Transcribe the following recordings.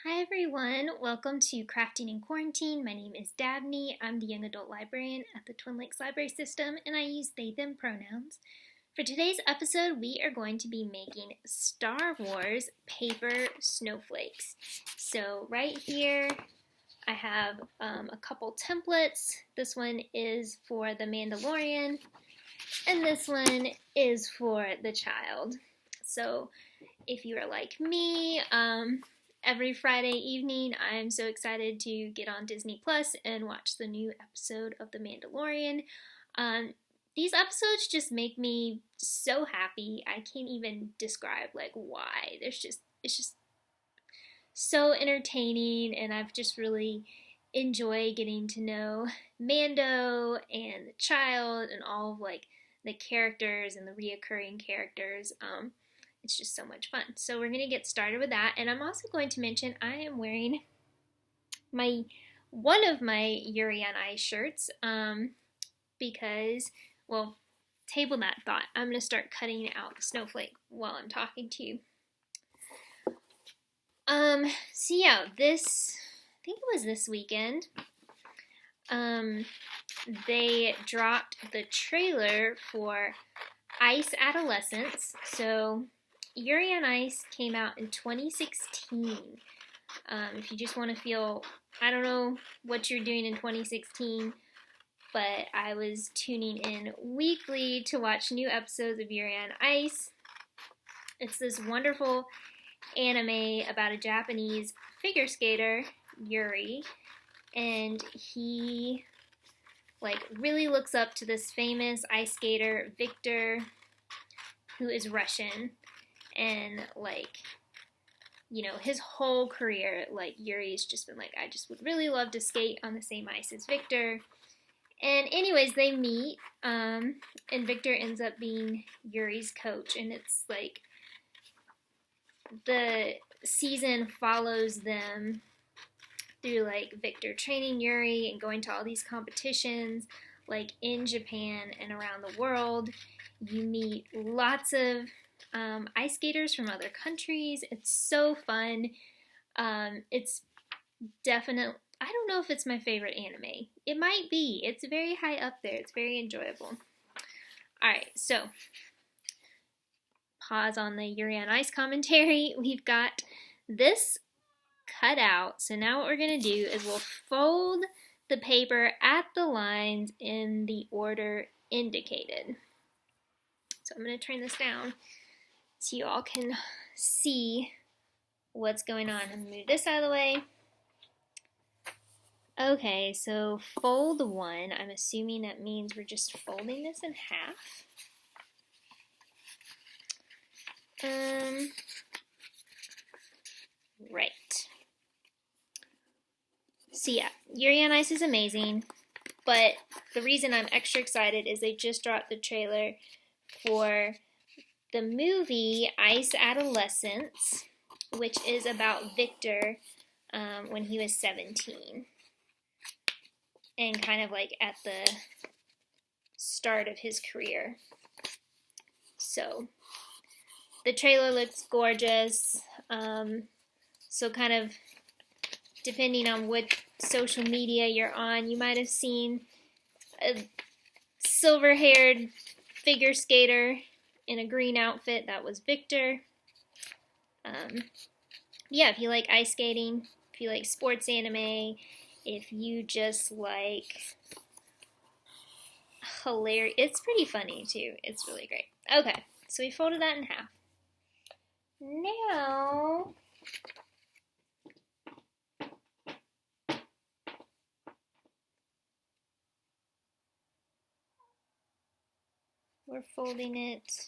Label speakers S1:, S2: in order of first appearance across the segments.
S1: Hi everyone, welcome to Crafting in Quarantine. My name is Dabney. I'm the young adult librarian at the Twin Lakes Library System and I use they, them pronouns. For today's episode, we are going to be making Star Wars paper snowflakes. So right here, I have a couple templates. This one is for the Mandalorian and this one is for the child. So if you are like me, every Friday evening, I'm so excited to get on Disney Plus and watch the new episode of The Mandalorian. These episodes just make me so happy. I can't even describe why. It's just so entertaining, and I've just really enjoyed getting to know Mando and the child and all of the characters and the reoccurring characters. It's just so much fun. So we're going to get started with that. And I'm also going to mention I am wearing one of my Yuri on Ice shirts because, well, table that thought. I'm going to start cutting out the snowflake while I'm talking to you. So yeah, I think it was this weekend, they dropped the trailer for Ice Adolescence. So Yuri on Ice came out in 2016. If you just want to feel, I don't know what you're doing in 2016, but I was tuning in weekly to watch new episodes of Yuri on Ice. It's this wonderful anime about a Japanese figure skater, Yuri, and he really looks up to this famous ice skater, Victor, who is Russian. And his whole career, Yuri's just been I just would really love to skate on the same ice as Victor. And anyways, they meet, and Victor ends up being Yuri's coach, and it's the season follows them through Victor training Yuri and going to all these competitions in Japan and around the world. You meet lots of ice skaters from other countries. It's so fun. It's definitely, I don't know if it's my favorite anime. It might be. It's very high up there. It's very enjoyable. Alright, so pause on the Yuri on Ice commentary. We've got this cut out. So now what we're going to do is we'll fold the paper at the lines in the order indicated. So I'm going to turn this down so you all can see what's going on. I'm going to move this out of the way. Okay, so fold one. I'm assuming that means we're just folding this in half. Right. So yeah, Yuri on Ice is amazing, but the reason I'm extra excited is they just dropped the trailer for the movie Ice Adolescence, which is about Victor when he was 17 and kind of at the start of his career. So the trailer looks gorgeous. So kind of depending on what social media you're on, you might have seen a silver-haired figure skater in a green outfit. That was Victor. Yeah, if you like ice skating, if you like sports anime, if you just like hilarious, it's pretty funny too. It's really great. Okay, so we folded that in half. Now we're folding it.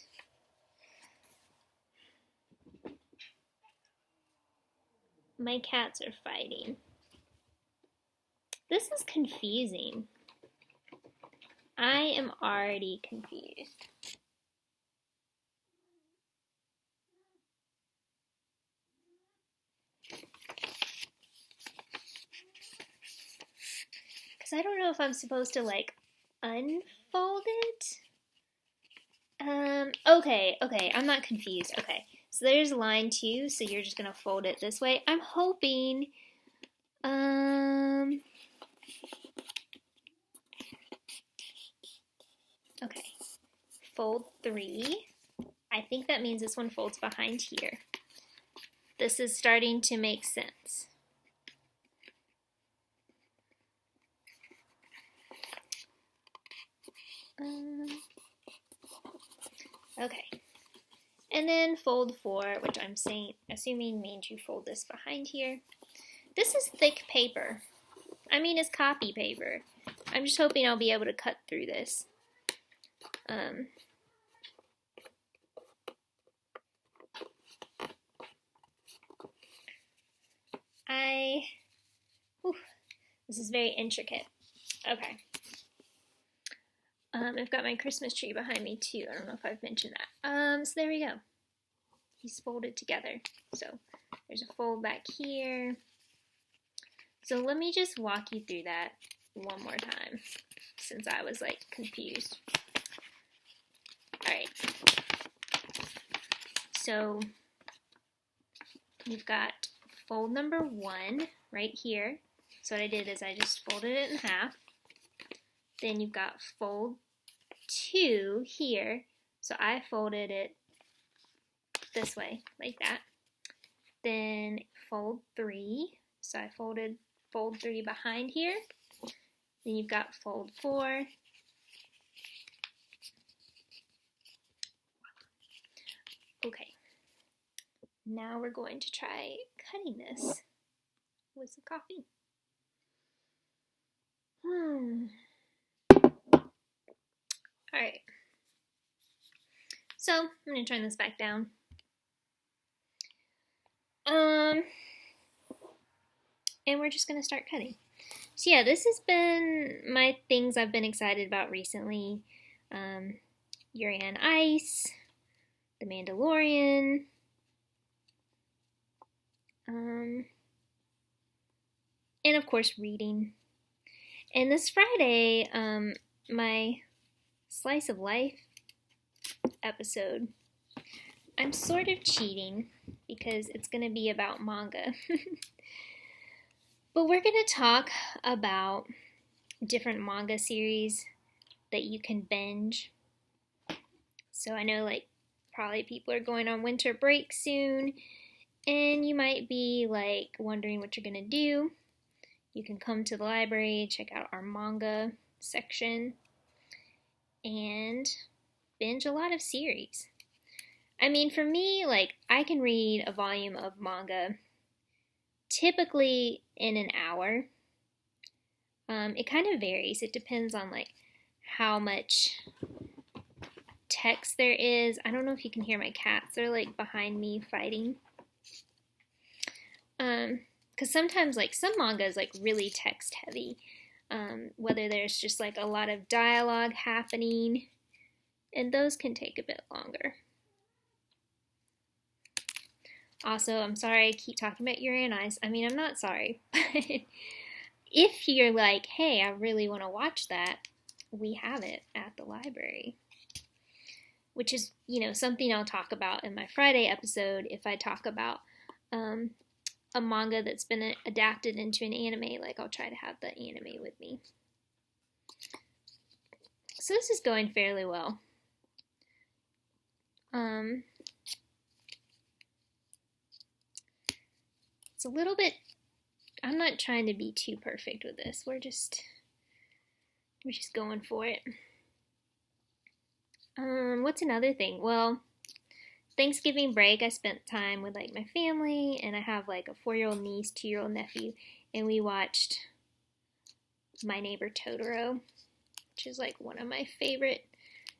S1: My cats are fighting. This is confusing. I am already confused. Because I don't know if I'm supposed to unfold it. Okay, I'm not confused. Okay, So there's line 2, so you're just going to fold it this way. I'm hoping, okay, fold 3. I think that means this one folds behind here. This is starting to make sense. Okay. And then fold 4, which I'm assuming means you fold this behind here. This is thick paper. I mean, it's copy paper. I'm just hoping I'll be able to cut through this. This is very intricate. Okay. I've got my Christmas tree behind me too. I don't know if I've mentioned that. So there we go. He's folded together. So there's a fold back here. So let me just walk you through that one more time, since I was like confused. Alright. So you've got fold number 1 right here. So what I did is I just folded it in half. Then you've got fold 2 here. So I folded it this way, like that. Then fold 3. So I folded fold 3 behind here. Then you've got fold 4. Okay. Now we're going to try cutting this with some coffee. Alright. So, I'm going to turn this back down. And we're just going to start cutting. So yeah, this has been my things I've been excited about recently. Yuri on Ice, The Mandalorian, and of course reading. And this Friday, my Slice of Life episode, I'm sort of cheating because it's going to be about manga. But we're going to talk about different manga series that you can binge. So I know like probably people are going on winter break soon, and you might be like wondering what you're going to do. You can come to the library, check out our manga section, and binge a lot of series. I mean, for me, like, I can read a volume of manga typically in an hour. It kind of varies. It depends on, like, how much text there is. I don't know if you can hear my cats. They're, like, behind me fighting. Because sometimes, like, some manga is, like, really text-heavy. Whether there's just, like, a lot of dialogue happening. And those can take a bit longer. Also, I'm sorry I keep talking about Yuri on Ice. I mean, I'm not sorry. But if you're like, hey, I really want to watch that, we have it at the library. Which is, you know, something I'll talk about in my Friday episode if I talk about a manga that's been adapted into an anime. Like, I'll try to have the anime with me. So this is going fairly well. It's a little bit, I'm not trying to be too perfect with this. We're just going for it. What's another thing? Well, Thanksgiving break, I spent time with like my family, and I have like a 4-year-old niece, 2-year-old nephew, and we watched My Neighbor Totoro, which is like one of my favorite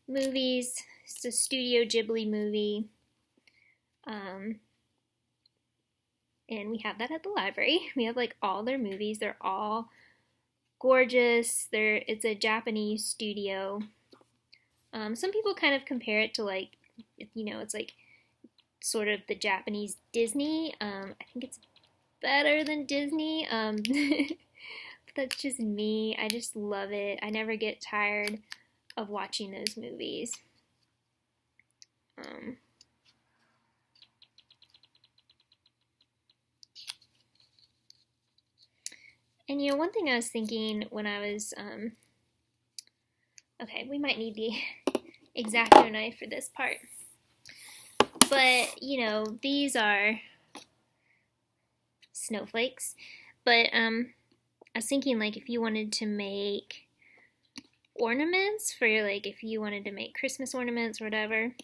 S1: movies. It's a Studio Ghibli movie. And we have that at the library. We have like all their movies. They're all gorgeous. It's a Japanese studio. Some people kind of compare it to like, you know, it's like sort of the Japanese Disney. I think it's better than Disney. That's just me. I just love it. I never get tired of watching those movies. And one thing I was thinking when I was, okay, we might need the X-Acto knife for this part. But, these are snowflakes. But, I was thinking, like, if you wanted to make ornaments for, like, if you wanted to make Christmas ornaments or whatever,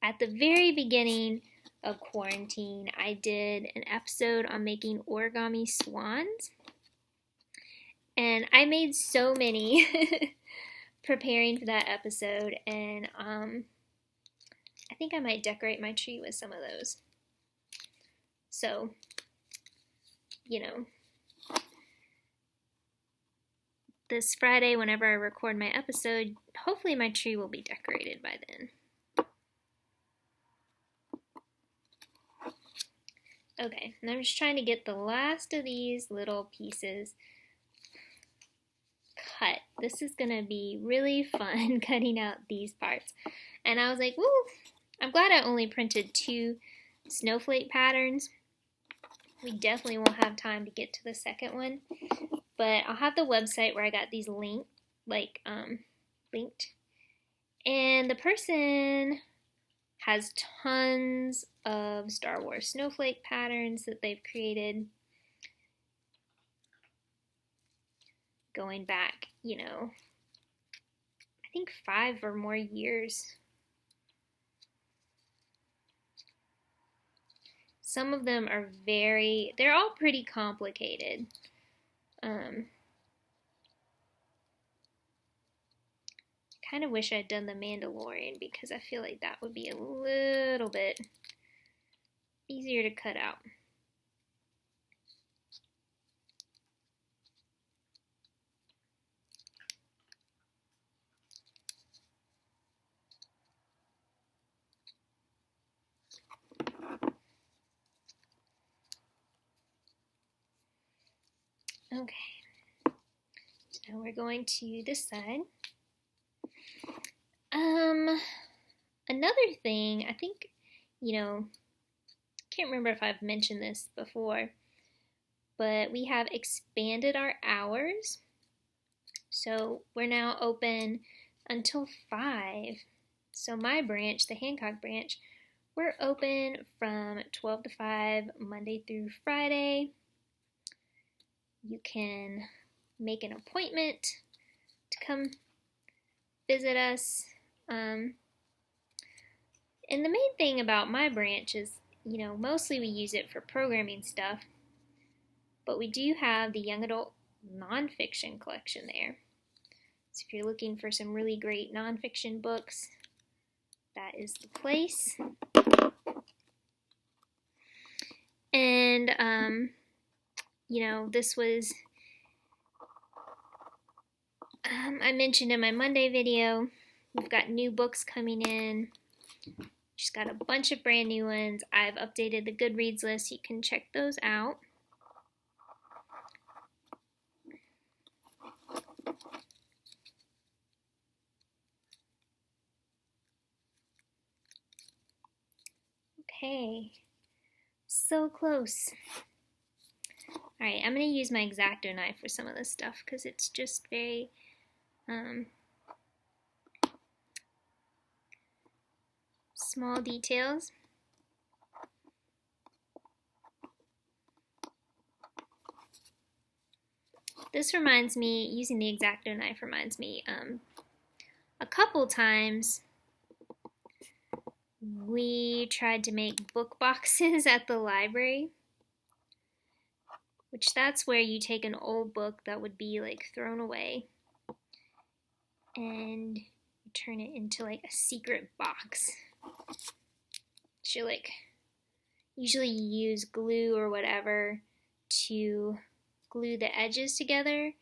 S1: at the very beginning of quarantine, I did an episode on making origami swans. And I made so many preparing for that episode, and I think I might decorate my tree with some of those. So, this Friday, whenever I record my episode, hopefully my tree will be decorated by then. Okay, and I'm just trying to get the last of these little pieces cut. This is going to be really fun cutting out these parts. And I was like, woo, I'm glad I only printed 2 snowflake patterns. We definitely won't have time to get to the second one. But I'll have the website where I got these linked. And the person has tons of Star Wars snowflake patterns that they've created going back, I think 5 or more years. Some of them are they're all pretty complicated. Kind of wish I'd done the Mandalorian because I feel like that would be a little bit easier to cut out. Okay, so now we're going to this side. Another thing, I think, can't remember if I've mentioned this before, but we have expanded our hours. So we're now open until 5. So my branch, the Hancock branch, we're open from 12 to 5, Monday through Friday. You can make an appointment to come visit us. And the main thing about my branch is, mostly we use it for programming stuff, but we do have the young adult nonfiction collection there. So if you're looking for some really great nonfiction books, that is the place. And, this was, I mentioned in my Monday video, we've got new books coming in. Just got a bunch of brand new ones. I've updated the Goodreads list. You can check those out. Okay, so close. Alright, I'm going to use my X-Acto knife for some of this stuff because it's just very small details. This reminds me, using the X-Acto knife reminds me, a couple times we tried to make book boxes at the library, which that's where you take an old book that would be like thrown away and turn it into like a secret box. So like, usually you use glue or whatever to glue the edges together,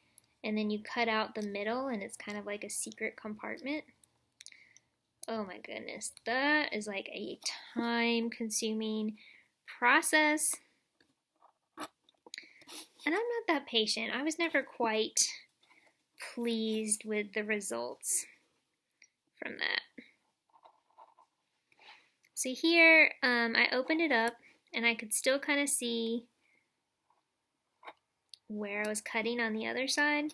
S1: and then you cut out the middle and it's kind of like a secret compartment. Oh my goodness, that is like a time-consuming process. And I'm not that patient. I was never quite pleased with the results from that. So here, I opened it up and I could still kind of see where I was cutting on the other side.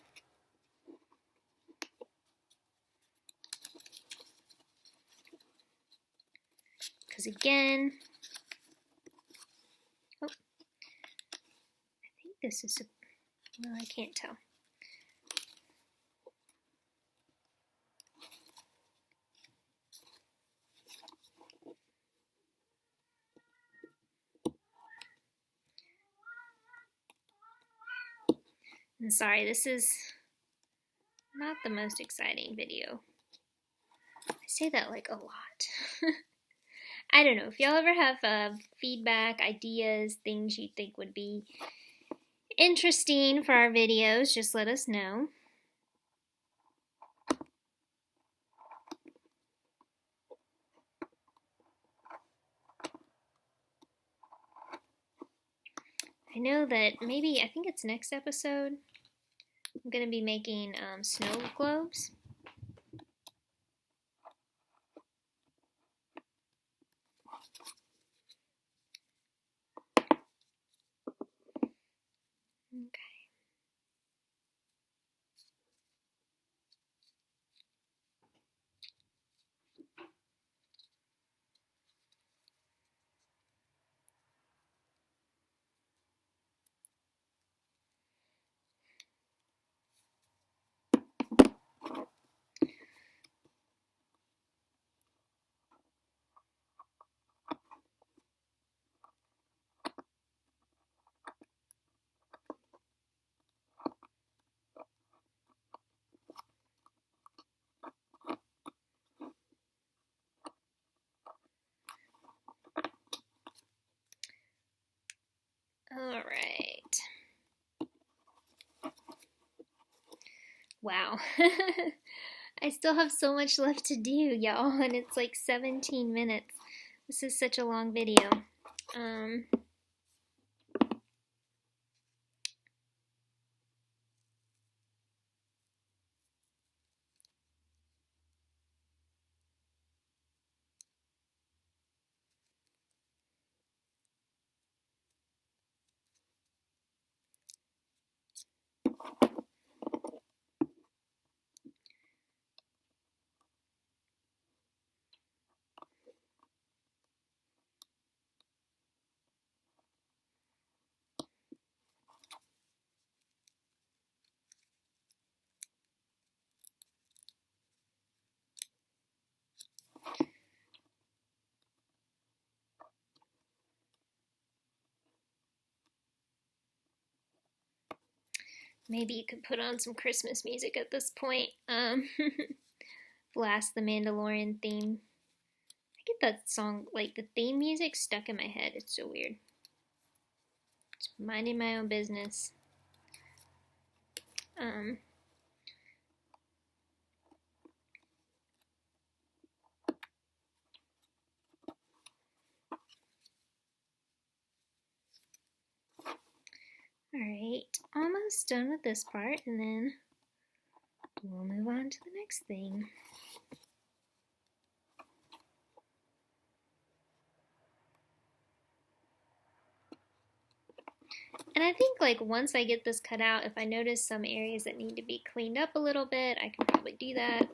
S1: Because again, oh, I think this is, well, I can't tell. And sorry, this is not the most exciting video. I say that like a lot. I don't know, if y'all ever have feedback, ideas, things you think would be interesting for our videos, just let us know. I know that maybe, I think it's next episode, I'm going to be making snow globes. Okay. All right. Wow. I still have so much left to do, y'all, and it's like 17 minutes. This is such a long video. Maybe you could put on some Christmas music at this point. Blast the Mandalorian theme. I get that song, like the theme music, stuck in my head. It's so weird. Just minding my own business. Alright, almost done with this part, and then we'll move on to the next thing. And I think like once I get this cut out, if I notice some areas that need to be cleaned up a little bit, I can probably do that.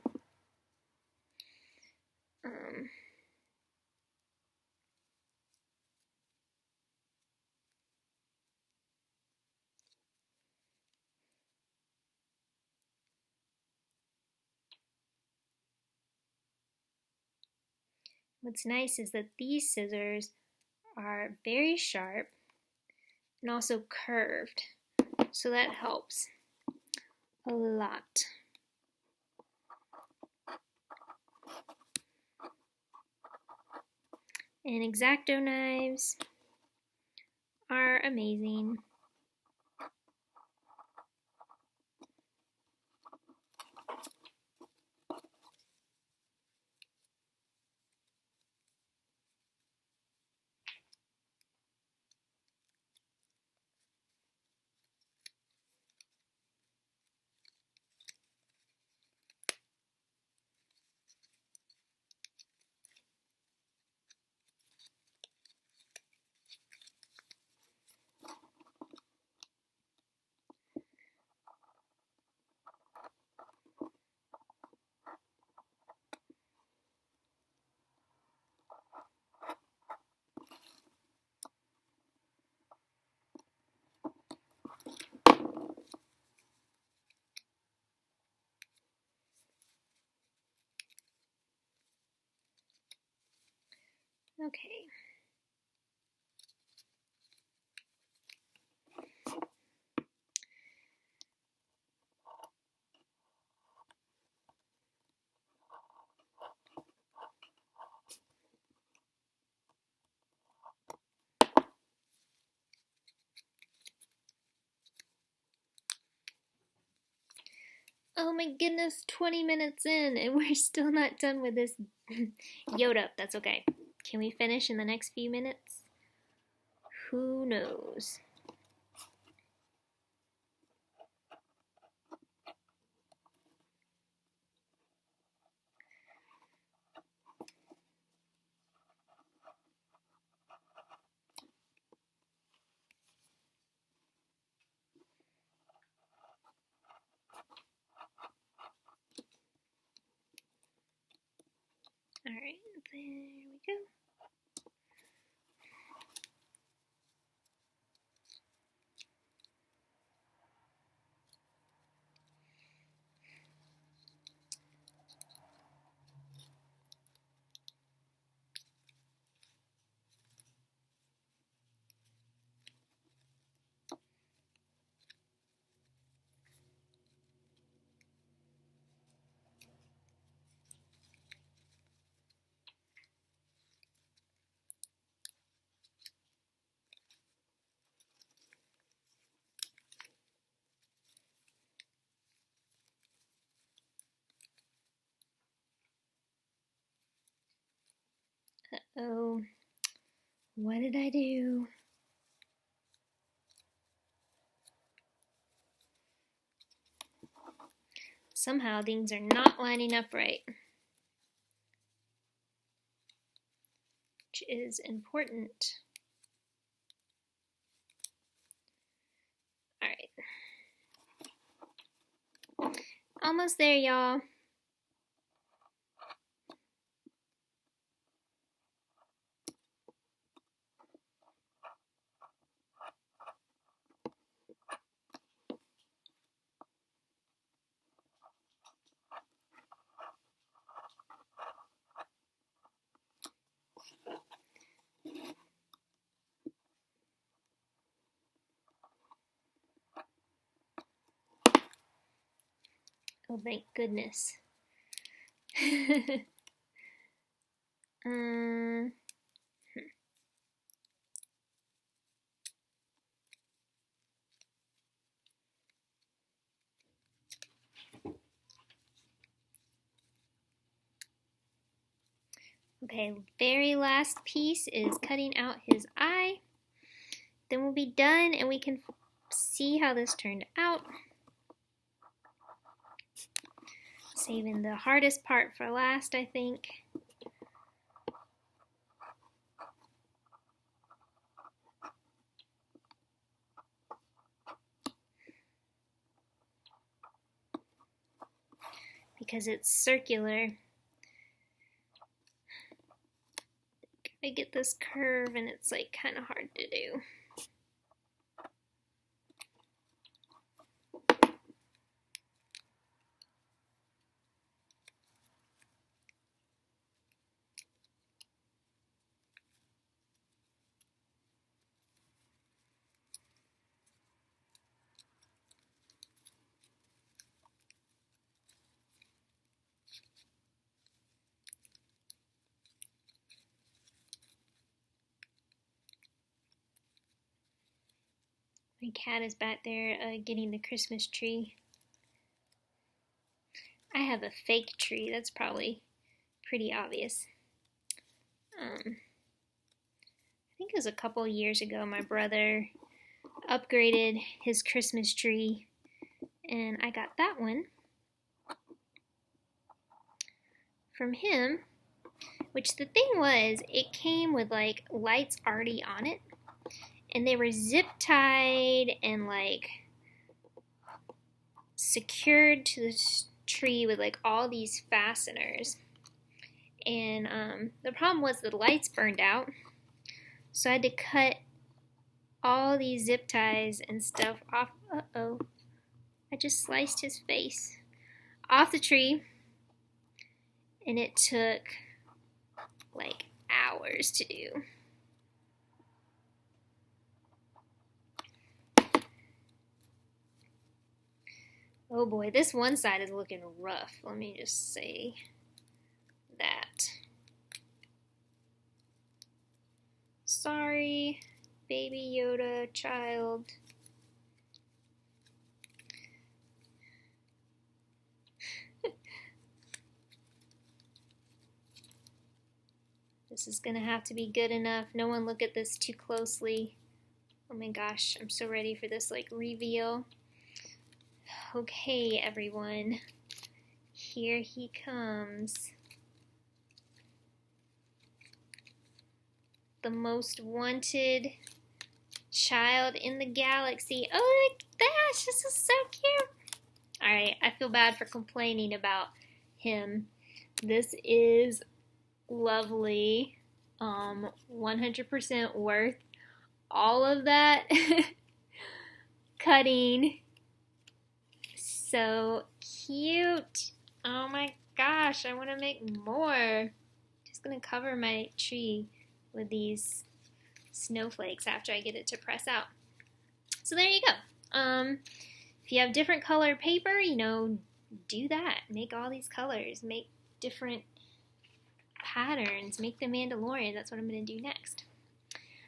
S1: What's nice is that these scissors are very sharp and also curved, so that helps a lot. And X-Acto knives are amazing. Okay. Oh my goodness, 20 minutes in and we're still not done with this Yoda. That's okay. Can we finish in the next few minutes? Who knows? Alright, there we go. Uh-oh. What did I do? Somehow things are not lining up right, which is important. Alright. Almost there, y'all. Oh, thank goodness. um, okay, very last piece is cutting out his eye. Then we'll be done and we can see how this turned out. Saving the hardest part for last, I think. Because it's circular. I get this curve and it's like kind of hard to do. My cat is back there getting the Christmas tree. I have a fake tree, that's probably pretty obvious. I think it was a couple years ago my brother upgraded his Christmas tree and I got that one from him, which the thing was, it came with like lights already on it and they were zip tied and like secured to the tree with like all these fasteners. And the problem was the lights burned out, so I had to cut all these zip ties and stuff off. Uh-oh, I just sliced his face off the tree, and it took like hours to do. Oh boy, this one side is looking rough. Let me just say that. Sorry, Baby Yoda child. This is gonna have to be good enough. No one look at this too closely. Oh my gosh, I'm so ready for this like reveal. Okay, everyone. Here he comes. The most wanted child in the galaxy. Oh, look at that! This is so cute. Alright, I feel bad for complaining about him. This is lovely. 100% worth all of that cutting. So cute. Oh my gosh, I want to make more. Just gonna cover my tree with these snowflakes after I get it to press out. So there you go. If you have different color paper, do that. Make all these colors. Make different patterns. Make the Mandalorian. That's what I'm going to do next.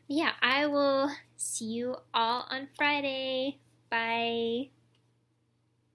S1: Yeah, I will see you all on Friday. Bye.